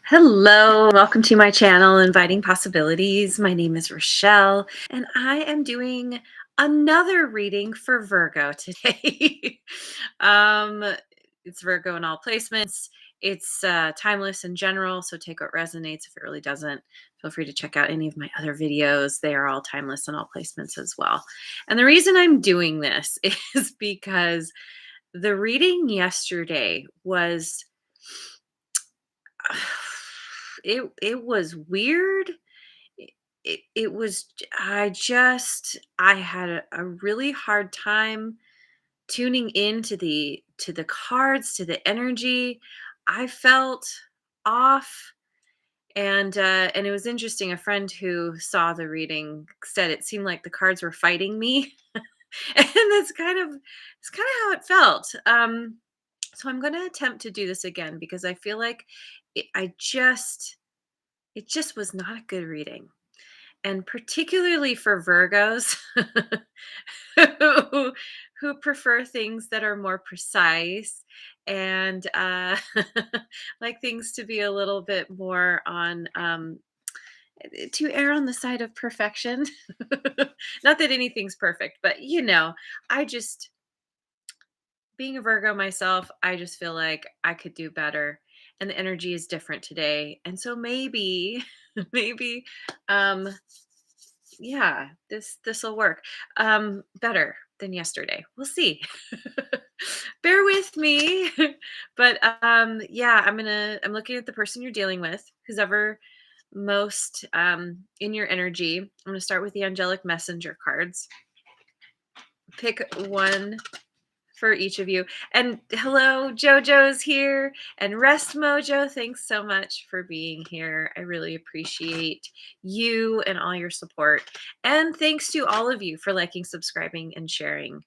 Hello, welcome to my channel, Inviting Possibilities. My name is Rochelle, and I am doing another reading for Virgo today. um, it's Virgo in all placements. It's timeless in general, so take what resonates. If it really doesn't, feel free to check out any of my other videos. They are all timeless in all placements as well. And the reason I'm doing this is because the reading yesterday was it was weird. It was I had a really hard time tuning into the cards, to the energy. I felt off, and it was interesting. A friend who saw the reading said it seemed like the cards were fighting me. And that's kind of how it felt. So I'm going to attempt to do this again because I feel like it, I just it just was not a good reading, and particularly for Virgos who, who prefer things that are more precise and like things to be a little bit more on to err on the side of perfection. Not that anything's perfect, but I just being a Virgo myself, I just feel like I could do better, and the energy is different today. And so maybe maybe um yeah, this'll work better than yesterday. We'll see. Bear with me. But yeah, I'm looking at the person you're dealing with, who's ever most in your energy. I'm going to start with the angelic messenger cards. Pick one for each of you. And hello, JoJo's here. And Rest Mojo, thanks so much for being here. I really appreciate you and all your support. And thanks to all of you for liking, subscribing, and sharing,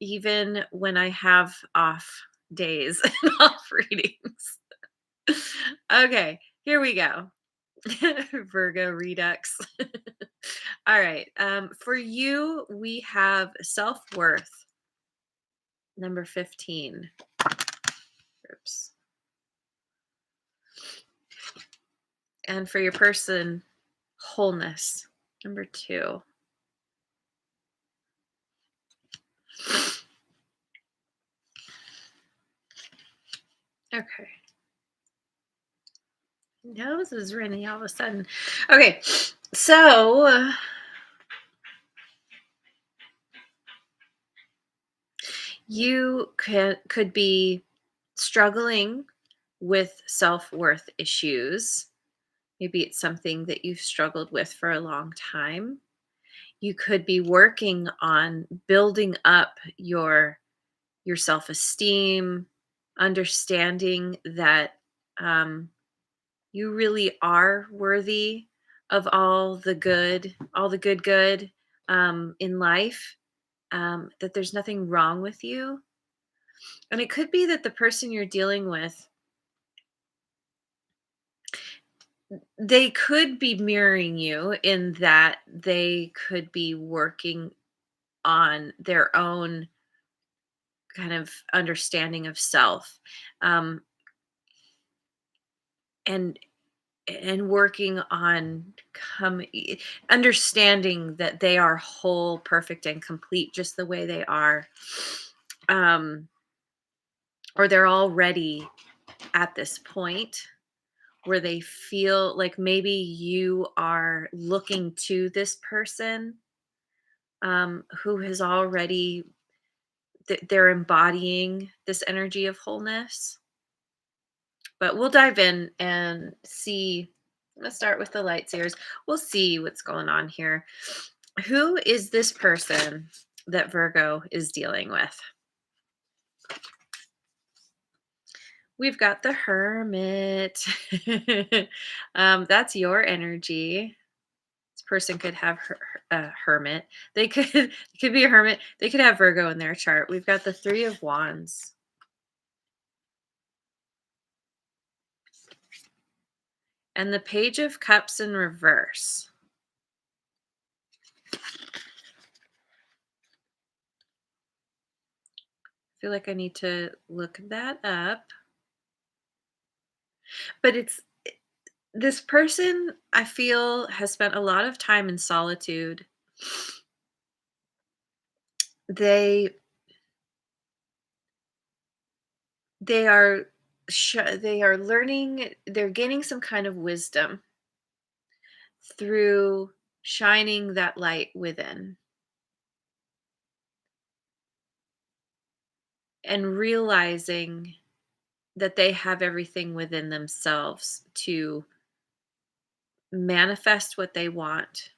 even when I have off days and off readings. Okay, here we go. Virgo Redux. All right. For you, we have self-worth, number 15. Oops. And for your person, wholeness, number 2. Okay. Nose is running all of a sudden. Okay. So you could be struggling with self-worth issues. Maybe it's something that you've struggled with for a long time. You could be working on building up your self-esteem, understanding that you really are worthy of all the good in life, that there's nothing wrong with you. And it could be that the person you're dealing with, they could be mirroring you in that they could be working on their own kind of understanding of self, um, and working on understanding that they are whole, perfect, and complete just the way they are, um, or they're already at this point where they feel like maybe you are looking to this person, who has already they're embodying this energy of wholeness. But we'll dive in and see. Let's start with the light seers. We'll see what's going on here. Who is this person that Virgo is dealing with? We've got the Hermit. That's your energy. This person could have a hermit. They could it could be a hermit. They could have Virgo in their chart. We've got the Three of Wands and the Page of Cups in reverse. I feel like I need to look that up. But it's this person I feel has spent a lot of time in solitude. They they are they are learning, they're gaining some kind of wisdom through shining that light within and realizing that they have everything within themselves to manifest what they want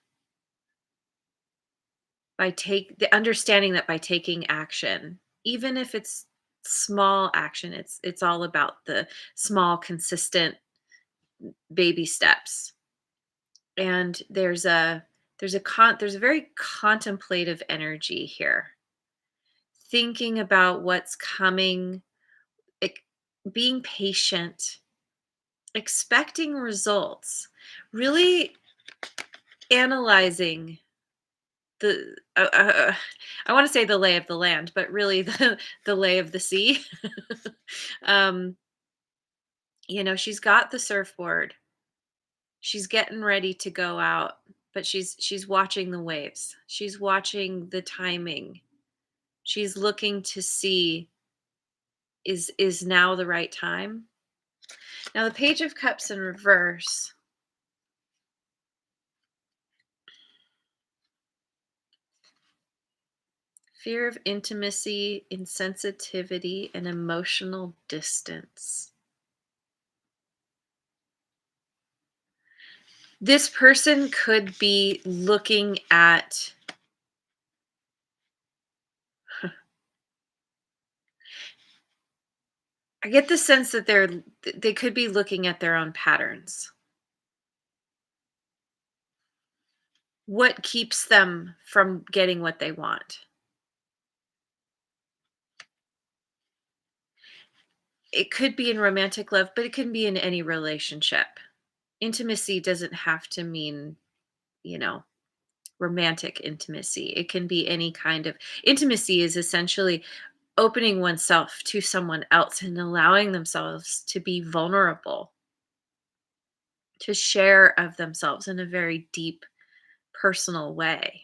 by take the understanding that by taking action, even if it's small action, it's all about the small consistent baby steps. And there's a very contemplative energy here, thinking about what's coming, ex- being patient, expecting results, really analyzing the I want to say the lay of the land, but really the lay of the sea. um, she's got the surfboard. She's getting ready to go out, but she's watching the waves. She's watching the timing. She's looking to see, is now the right time? Now the Page of Cups in reverse. Fear of intimacy, insensitivity, and emotional distance. This person could be looking at I get the sense that they could be looking at their own patterns. What keeps them from getting what they want? It could be in romantic love, but it can be in any relationship. Intimacy doesn't have to mean, you know, romantic intimacy. It can be any kind of intimacy is essentially opening oneself to someone else and allowing themselves to be vulnerable, to share of themselves in a very deep personal way.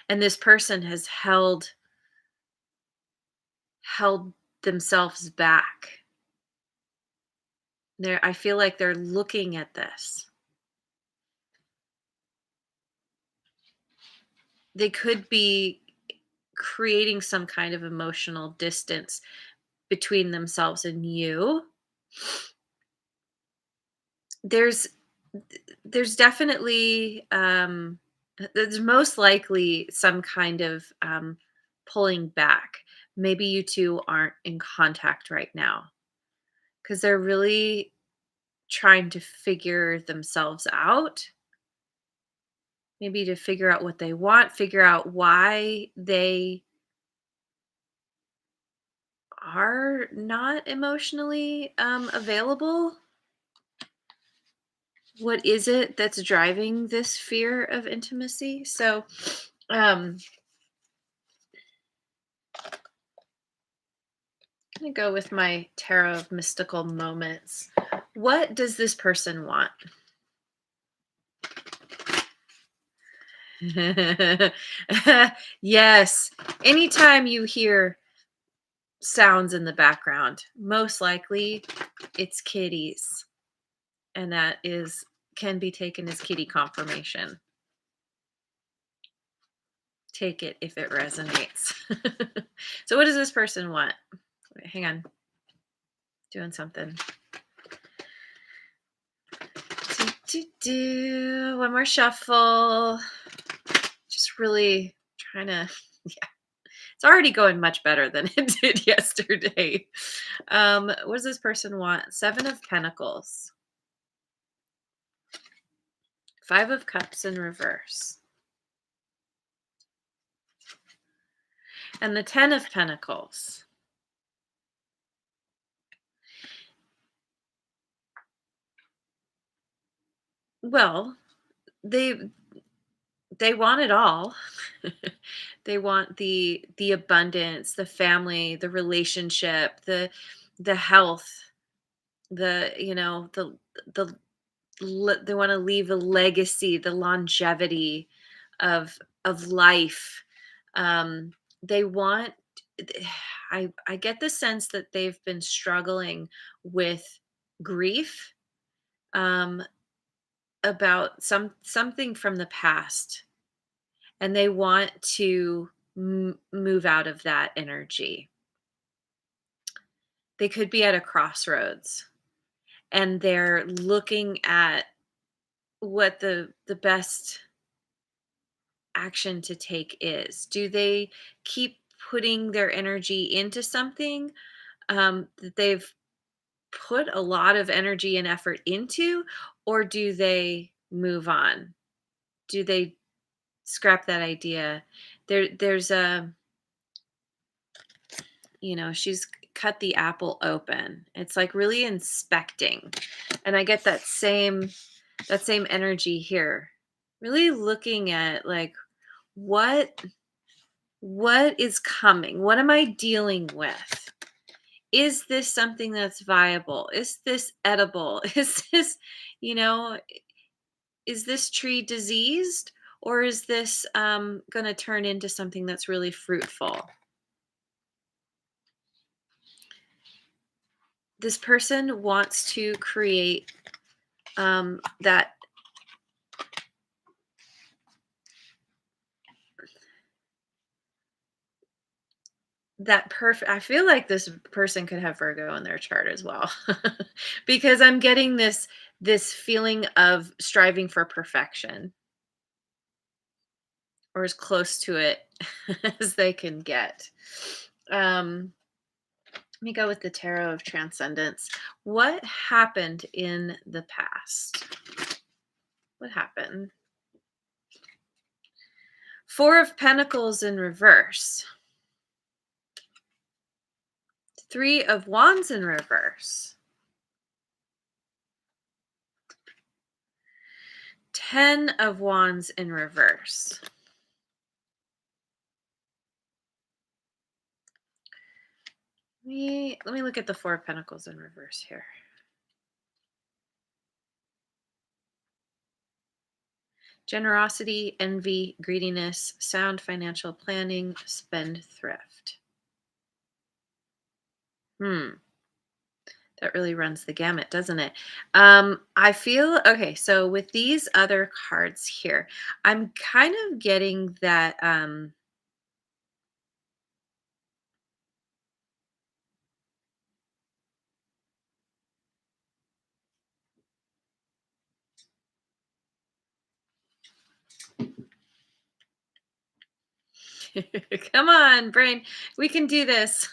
And this person has held themselves back. I feel like they're looking at this. They could be creating some kind of emotional distance between themselves and you. There's there's definitely there's most likely some kind of pulling back. Maybe you two aren't in contact right now because they're really trying to figure themselves out, maybe to figure out what they want, figure out why they are not emotionally available. What is it that's driving this fear of intimacy? So, um, I'm gonna go with my tarot of mystical moments. What does this person want? Yes. Anytime you hear sounds in the background, most likely it's kitties, and that is can be taken as kitty confirmation. Take it if it resonates. So what does this person want? Wait, hang on. Doing something. One more shuffle. Just really trying to, yeah. It's already going much better than it did yesterday. What does this person want? Seven of Pentacles. Five of Cups in reverse. And the Ten of Pentacles. Well, they they want it all. They want the abundance, the family, the relationship, the health, the they want to leave a legacy, the longevity of life. Um, they want. I get the sense that they've been struggling with grief, um, about something from the past, and they want to move out of that energy. They could be at a crossroads, and they're looking at what the best action to take is. Do they keep putting their energy into something, that they've put a lot of energy and effort into, or do they move on? Do they scrap that idea? There's a, she's cut the apple open. It's like really inspecting. And I get that same energy here. Really looking at, like, what what is coming? What am I dealing with? Is this something that's viable? Is this edible? Is this, you know, is this tree diseased, or is this going to turn into something that's really fruitful? This person wants to create, that perfect. I feel like this person could have Virgo in their chart as well, because I'm getting this feeling of striving for perfection, or as close to it as they can get. Um, Let me go with the Tarot of Transcendence. What happened in the past? What happened? Four of Pentacles in reverse. Three of Wands in reverse. 10 of Wands in reverse. Let me look at the Four of Pentacles in reverse here. Generosity, envy, greediness, sound financial planning, spendthrift. That really runs the gamut, doesn't it? I feel okay. So with these other cards here, I'm kind of getting that. Come on, brain, we can do this.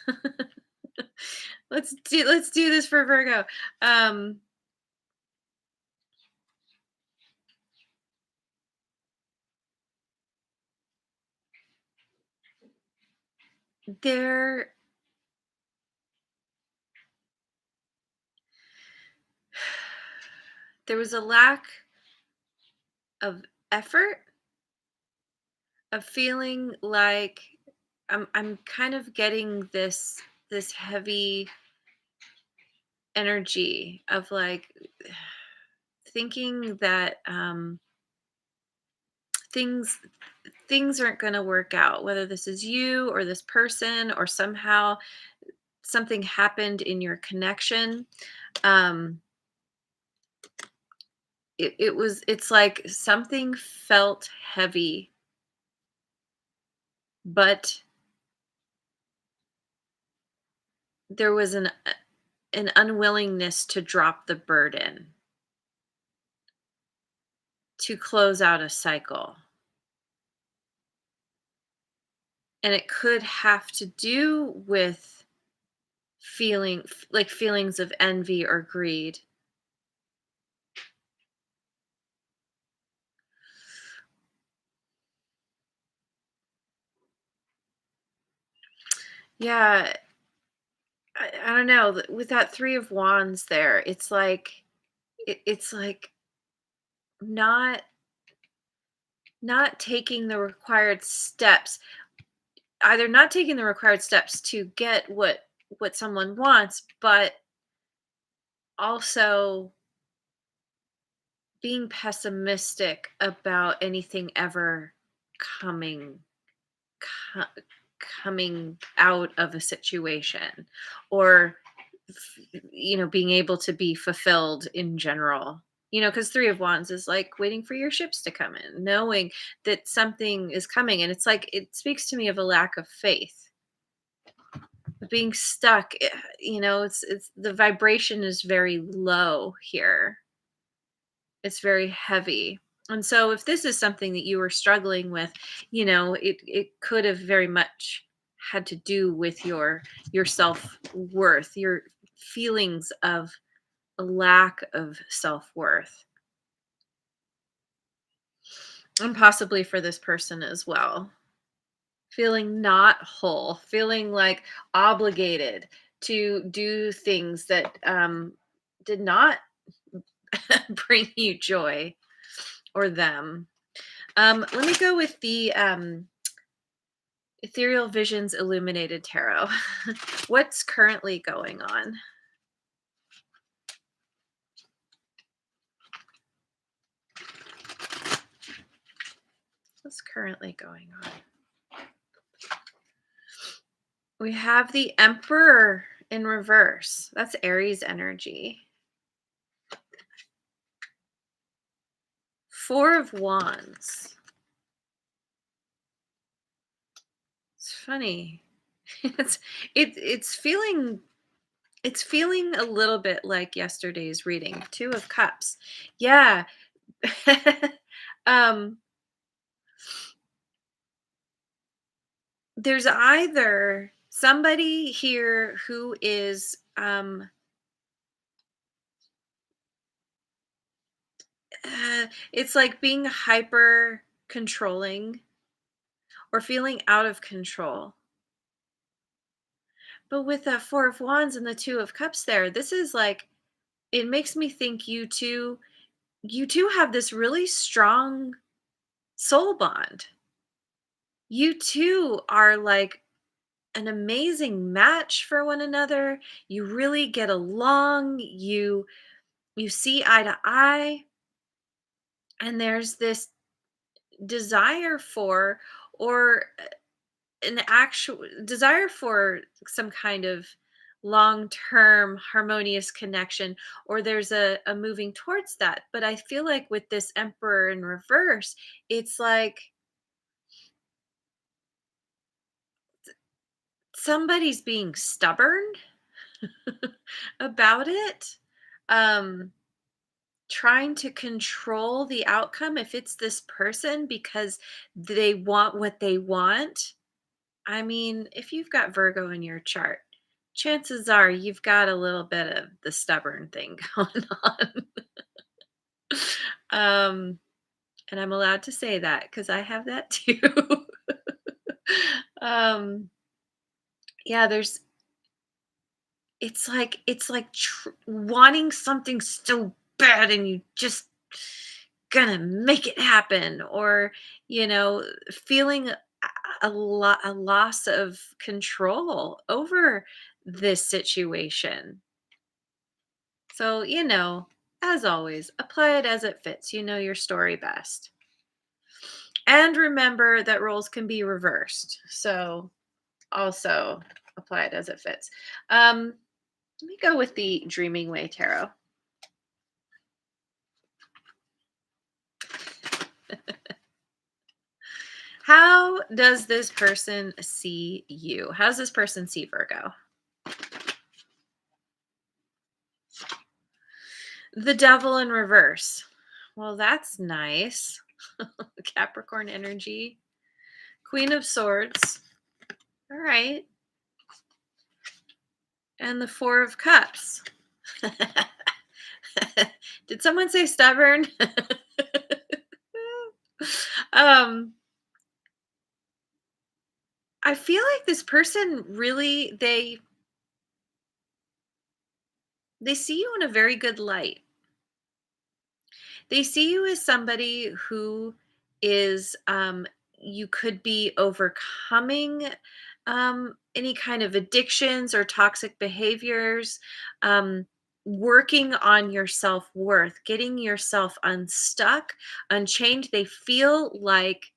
Let's do this for Virgo. Um, there, there was a lack of effort, of feeling like I'm kind of getting this heavy energy of, like, thinking that, things things aren't going to work out, whether this is you or this person, or somehow something happened in your connection. um it's like something felt heavy, but there was an unwillingness to drop the burden, to close out a cycle. And it could have to do with feelings of envy or greed. Yeah, I don't know. With that Three of Wands there, it's like not not taking the required steps, either not taking the required steps to get what someone wants, but also being pessimistic about anything ever coming co- coming out of a situation, or being able to be fulfilled in general. Because Three of Wands is like waiting for your ships to come in, knowing that something is coming, and it's like it speaks to me of a lack of faith, being stuck. It's the vibration is very low here. It's very heavy. And so if this is something that you were struggling with, it could have very much had to do with your self-worth, your feelings of a lack of self-worth, and possibly for this person as well. Feeling not whole, feeling like obligated to do things that did not bring you joy, or them. Let me go with the Ethereal Visions Illuminated Tarot. What's currently going on? What's currently going on? We have the Emperor in reverse. That's Aries energy. Four of Wands. It's funny. It's it's feeling a little bit like yesterday's reading. Two of Cups. Yeah. um there's either somebody here who is it's like being hyper controlling or feeling out of control. But with the Four of Wands and the Two of Cups there, this is like, it makes me think you two have this really strong soul bond. You two are like an amazing match for one another. You really get along. You see eye to eye, and there's this desire for, or an actual desire for, some kind of long-term harmonious connection, or there's a moving towards that. But I feel like with this Emperor in reverse, it's like somebody's being stubborn about it, um trying to control the outcome if it's this person because they want what they want. I mean, if you've got Virgo in your chart, chances are you've got a little bit of the stubborn thing going on. um, and I'm allowed to say that because I have that too. um, yeah, it's like wanting something so bad, and you just gonna make it happen, or feeling a loss of control over this situation. So, as always, apply it as it fits. You know your story best. And remember that roles can be reversed. So, also apply it as it fits. Let me go with the Dreaming Way Tarot. How does this person see you? How does this person see Virgo? The Devil in reverse. Well, that's nice. Capricorn energy. Queen of Swords. All right. And the Four of Cups. Did someone say stubborn? um I feel like this person really, they see you in a very good light. They see you as somebody who is, you could be overcoming any kind of addictions or toxic behaviors. Um, working on your self-worth, getting yourself unstuck, unchained. They feel like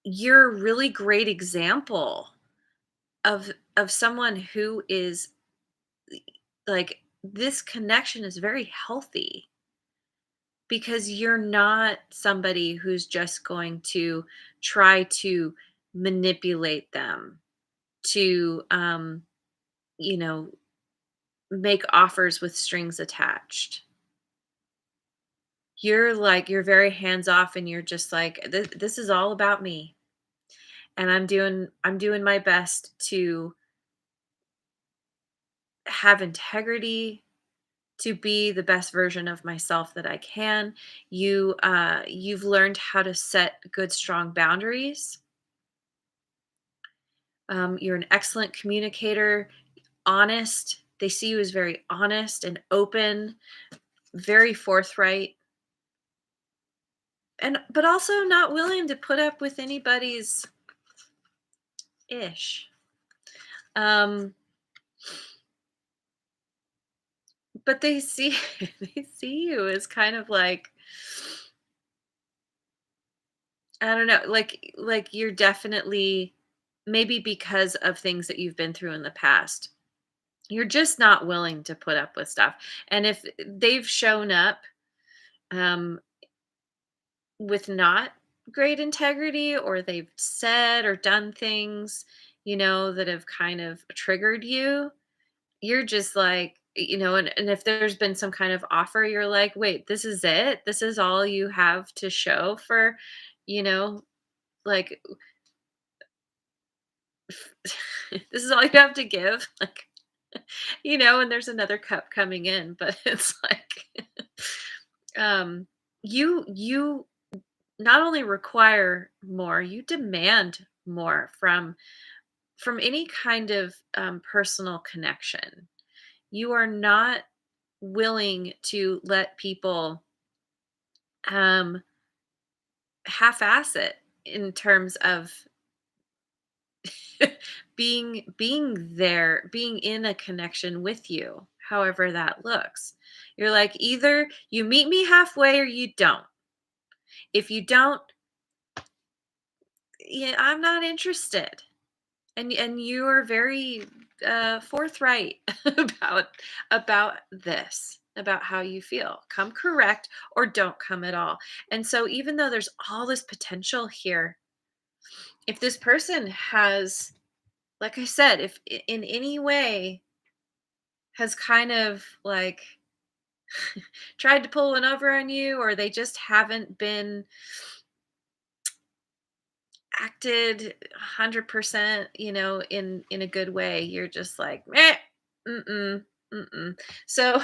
you're a really great example of someone who is like, this connection is very healthy because you're not somebody who's just going to try to manipulate them to you know make offers with strings attached. You're very hands off, and you're just like, this is all about me, and I'm doing my best to have integrity, to be the best version of myself that I can. You've learned how to set good, strong boundaries. You're an excellent communicator, honest. They see you as very honest and open, very forthright, and but also not willing to put up with anybody's ish. Um, but they see they see you as kind of like, I don't know, like you're definitely, maybe because of things that you've been through in the past, you're just not willing to put up with stuff. And if they've shown up um, with not great integrity, or they've said or done things, that have kind of triggered you, you're just like, and if there's been some kind of offer, you're like, wait, this is it? This is all you have to show for, you know, like, this is all you have to give? Like, and there's another cup coming in, but it's like, um, you not only require more, you demand more from any kind of personal connection. You are not willing to let people um half-ass it in terms of being in a connection with you, however that looks. You're like, either you meet me halfway or you don't. If you don't, yeah, I'm not interested. And you are very forthright about this, about how you feel. Come correct or don't come at all. And so, even though there's all this potential here, if this person has, like I said, if in any way has kind of like tried to pull one over on you, or they just haven't been acted 100%, in a good way, you're just like, meh, mm-mm, mm-mm. So,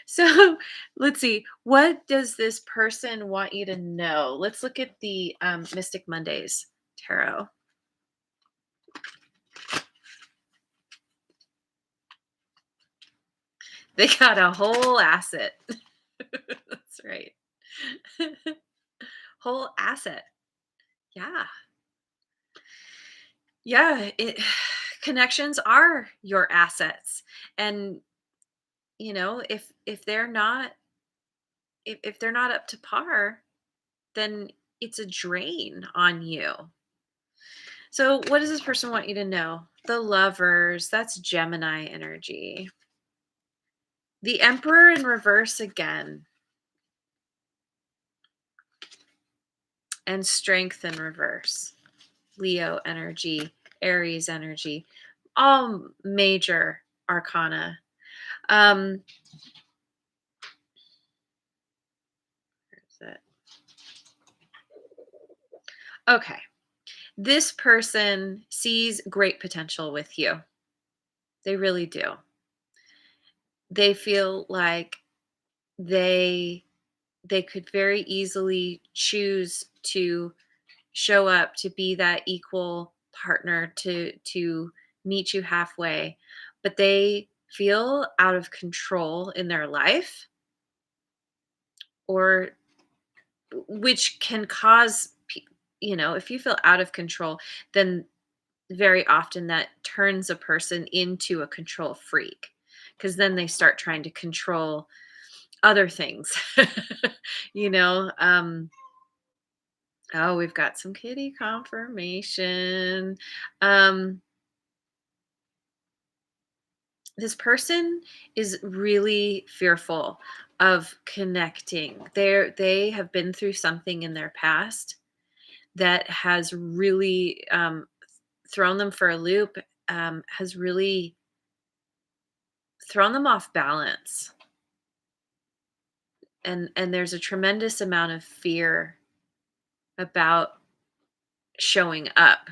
so let's see. What does this person want you to know? Let's look at the Mystic Mondays tarot. They got a whole asset. That's right. Whole asset. Yeah. Yeah. Connections are your assets. And if they're not up to par, then it's a drain on you. So, what does this person want you to know? The Lovers, that's Gemini energy. The Emperor in reverse again, and Strength in reverse. Leo energy, Aries energy, all major arcana. Um, where is it? Okay. This person sees great potential with you. They really do. They feel like they they could very easily choose to show up to be that equal partner, to meet you halfway, but they feel out of control in their life, or which can cause if you feel out of control, then very often that turns a person into a control freak, because then they start trying to control other things. you know, oh, we've got some kitty confirmation. Um, this person is really fearful of connecting. They have been through something in their past that has really thrown them for a loop, has really thrown them off balance. And there's a tremendous amount of fear about showing up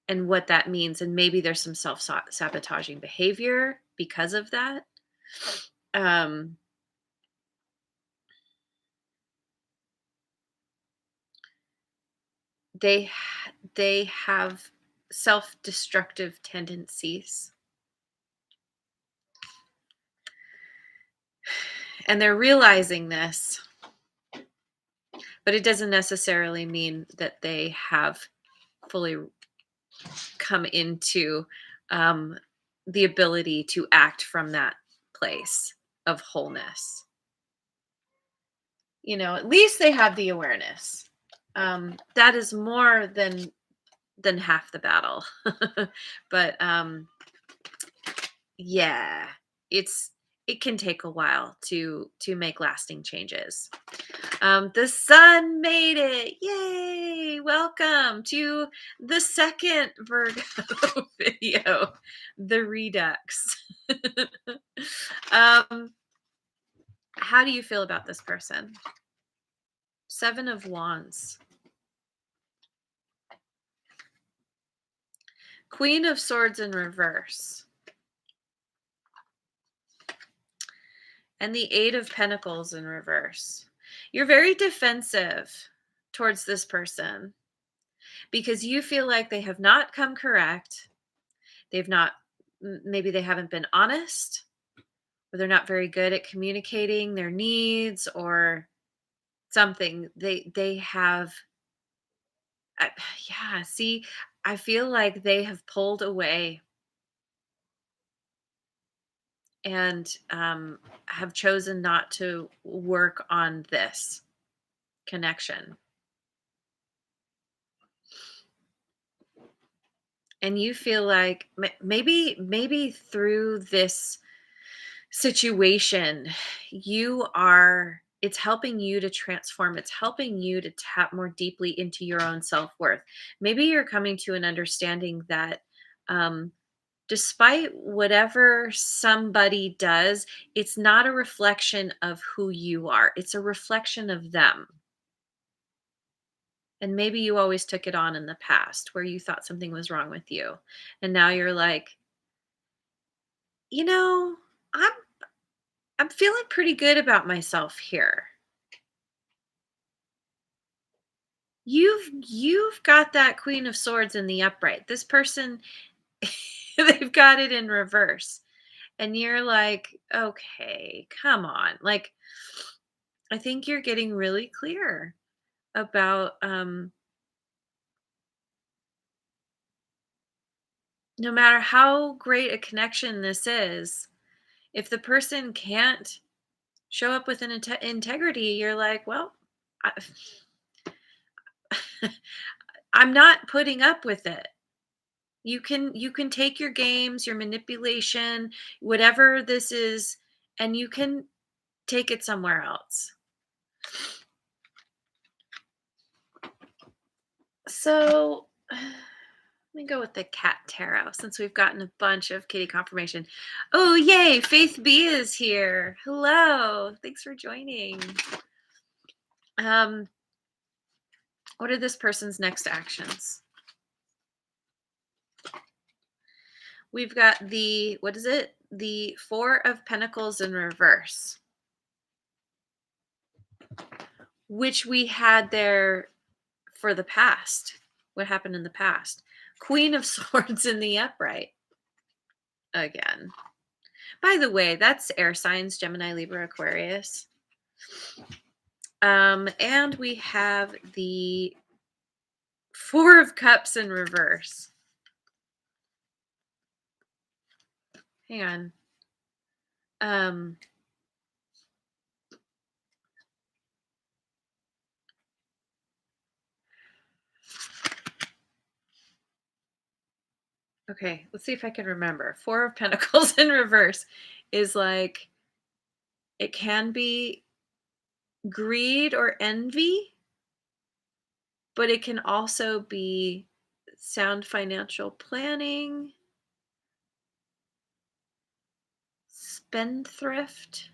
and what that means, and maybe there's some self-sabotaging behavior because of that. Um, they have self-destructive tendencies, and they're realizing this, but it doesn't necessarily mean that they have fully come into um, the ability to act from that place of wholeness. At least they have the awareness. That is more than half the battle. But yeah, it's it can take a while to make lasting changes. The sun made it. Yay! Welcome to the second Virgo video, the Redux. um, how do you feel about this person? Seven of Wands. Queen of Swords in reverse. And the Eight of Pentacles in reverse. You're very defensive towards this person because you feel like they have not come correct. They've not, maybe they haven't been honest, or they're not very good at communicating their needs or something. They have, yeah, see, I feel like they have pulled away and have chosen not to work on this connection. And you feel like maybe through this situation, it's helping you to transform. It's helping you to tap more deeply into your own self-worth. Maybe you're coming to an understanding that um, despite whatever somebody does, it's not a reflection of who you are. It's a reflection of them. And maybe you always took it on in the past where you thought something was wrong with you. And now you're like, you know, I'm I'm feeling pretty good about myself here. You've got that Queen of Swords in the upright. This person, they've got it in reverse. And you're like, okay, come on. Like, I think you're getting really clear about no matter how great a connection this is, if the person can't show up with an integrity, you're like, well, I, I'm not putting up with it. You can take your games, your manipulation, whatever this is, and you can take it somewhere else. So let me go with the cat tarot since we've gotten a bunch of kitty confirmation. Oh, yay! Faith B is here. Hello. Thanks for joining. Um, what are this person's next actions? We've got what is it? The Four of Pentacles in reverse, which we had there for the past. What happened in the past? Queen of Swords in the upright again. By the way, that's air signs, Gemini, Libra, Aquarius. And we have the Four of Cups in reverse. Hang on. Um, okay, let's see if I can remember. Four of Pentacles in reverse is like it can be greed or envy, but it can also be sound financial planning, spendthrift.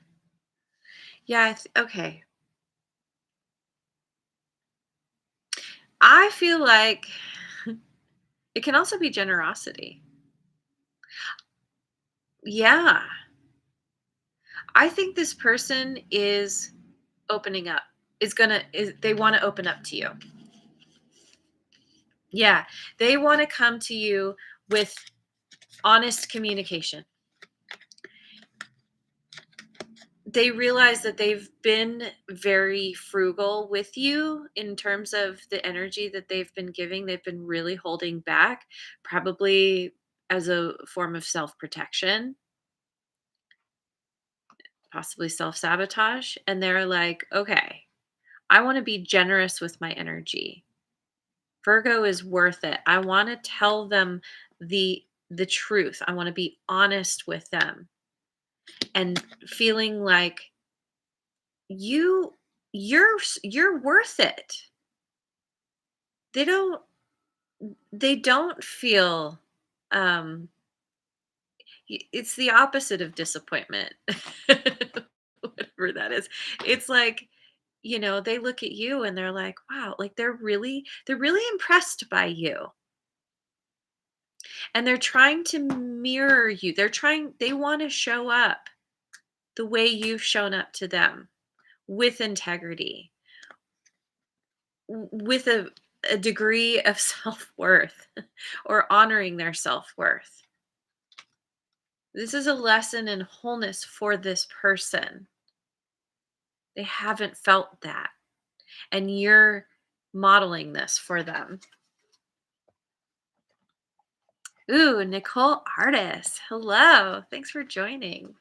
Yeah, okay. I feel like it can also be generosity. Yeah. I think this person is opening up. Is they want to open up to you. Yeah. They want to come to you with honest communication. They realize that they've been very frugal with you in terms of the energy that they've been giving. They've been really holding back, probably as a form of self-protection, possibly self-sabotage. And they're like, okay, I want to be generous with my energy. Virgo is worth it. I want to tell them the truth. I want to be honest with them and feeling like you you're worth it. They don't they don't feel um it's the opposite of disappointment. Whatever that is. It's like, they look at you and they're like, wow, like they're really impressed by you. And they're trying to mirror you. They want to show up the way you've shown up to them with integrity, with a degree of self-worth or honoring their self-worth. This is a lesson in wholeness for this person. They haven't felt that. And you're modeling this for them. Ooh, Nicole Artis. Hello. Thanks for joining.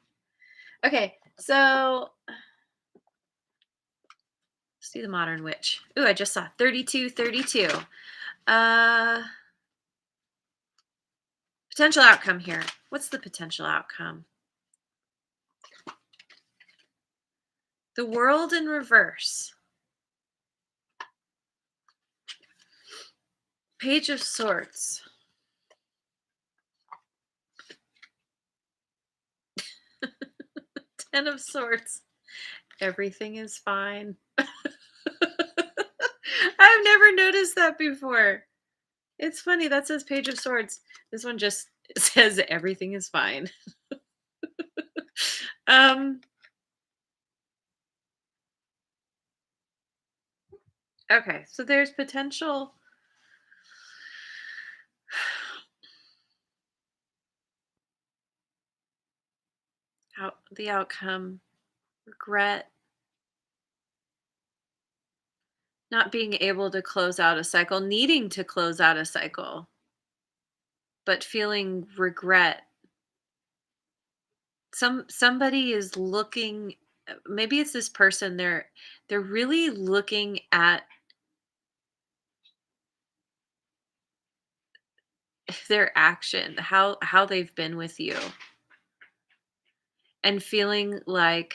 Okay, so let's do the modern witch. Ooh, I just saw 3232. Uh Potential outcome here. What's the potential outcome? The world in reverse. Page of Swords. Ten of Swords. Everything is fine. I've never noticed that before. It's funny. That says Page of Swords. This one just says everything is fine. um okay, so there's potential the outcome, regret, not being able to close out a cycle, needing to close out a cycle, but feeling regret. Somebody is looking, maybe it's this person, they're really looking at their action, how they've been with you, and feeling like,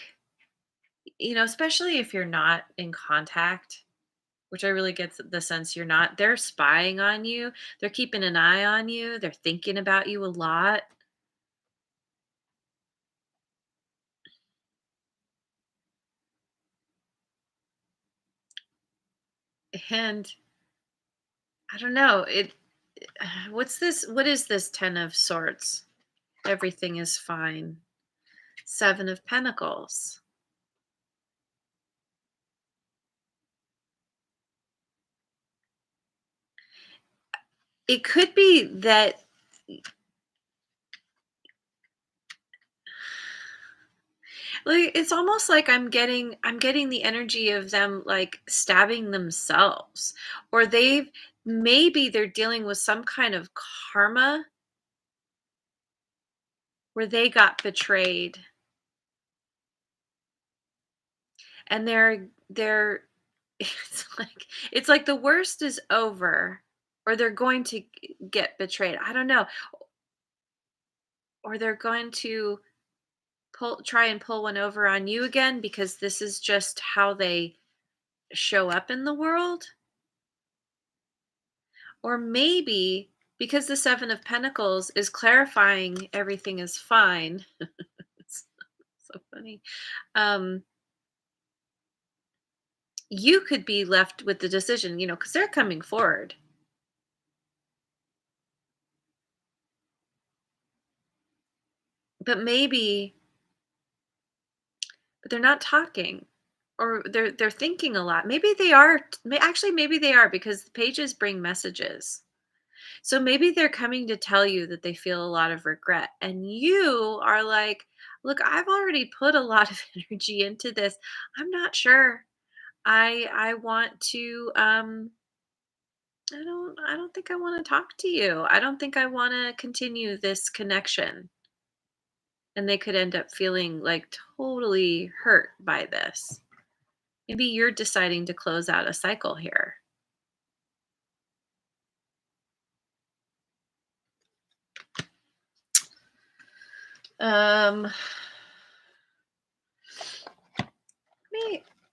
especially if you're not in contact, which I really get the sense you're not, they're spying on you, they're keeping an eye on you, they're thinking about you a lot. And I don't know, what is this 10 of swords? Everything is fine. 7 of pentacles. It could be that, like, it's almost like I'm getting the energy of them, like, stabbing themselves, or maybe they're dealing with some kind of karma where they got betrayed, and they're it's like the worst is over, or they're going to get betrayed. I don't know, or they're going to try and pull one over on you again because this is just how they show up in the world. Or maybe because the 7 of Pentacles is clarifying everything is fine. It's so funny. Um, you could be left with the decision, because they're coming forward. But maybe, but they're not talking, or they're thinking a lot. Maybe they are. Actually, maybe they are because the pages bring messages. So maybe they're coming to tell you that they feel a lot of regret, and you are like, "Look, I've already put a lot of energy into this. I'm not sure. I want to I don't think I want to talk to you. I don't think I want to continue this connection." And they could end up feeling like totally hurt by this. Maybe you're deciding to close out a cycle here.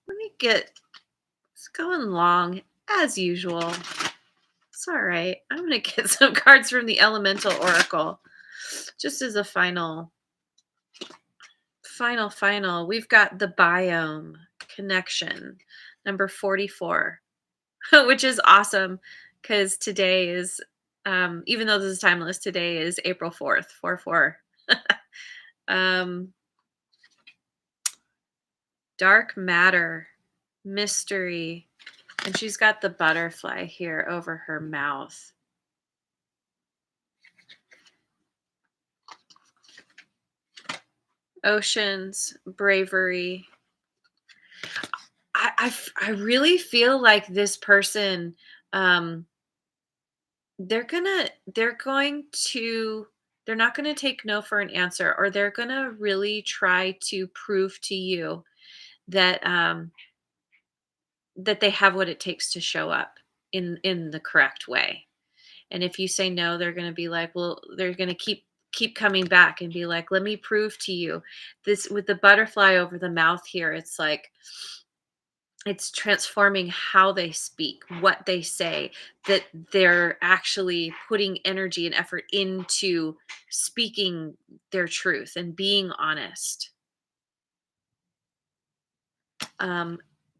Let me get it's going long as usual. It's all right. I'm gonna get some cards from the Elemental Oracle, just as a final. We've got the biome connection, number 44, which is awesome because today is, even though this is timeless, today is April 4th, 4/4. um, Dark matter, mystery, and she's got the butterfly here over her mouth. Oceans, bravery. I really feel like this person, um, they're going to they're not gonna take no for an answer, or they're gonna really try to prove to you that that they have what it takes to show up in the correct way. And if you say no, they're gonna be like, well, they're gonna keep coming back and be like, let me prove to you this with the butterfly over the mouth here. It's like it's transforming how they speak, what they say, that they're actually putting energy and effort into speaking their truth and being honest. Um,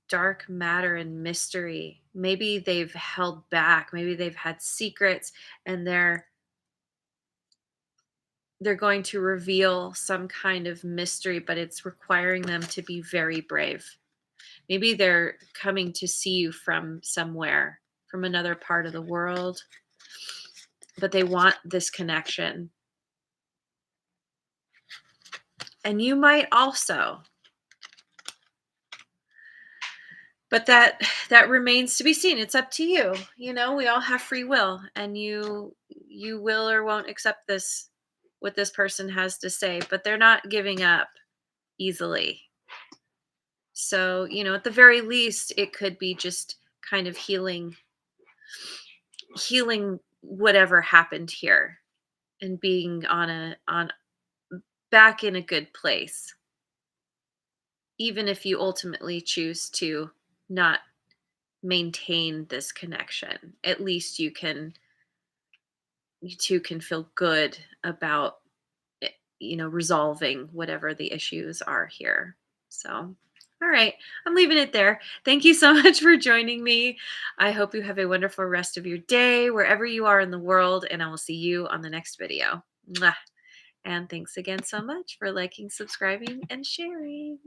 Dark matter and mystery. Maybe they've held back, maybe they've had secrets, and they're going to reveal some kind of mystery, but it's requiring them to be very brave. Maybe they're coming to see you from somewhere, from another part of the world, but they want this connection. And you might also, but that remains to be seen. It's up to you. We all have free will, and you will or won't accept this what this person has to say, but they're not giving up easily. So, at the very least, it could be just kind of healing whatever happened here, and being on back in a good place, even if you ultimately choose to not maintain this connection. At least you two can feel good about it, resolving whatever the issues are here. So, all right, I'm leaving it there. Thank you so much for joining me. I hope you have a wonderful rest of your day, wherever you are in the world, and I will see you on the next video. Mwah. And thanks again so much for liking, subscribing, and sharing.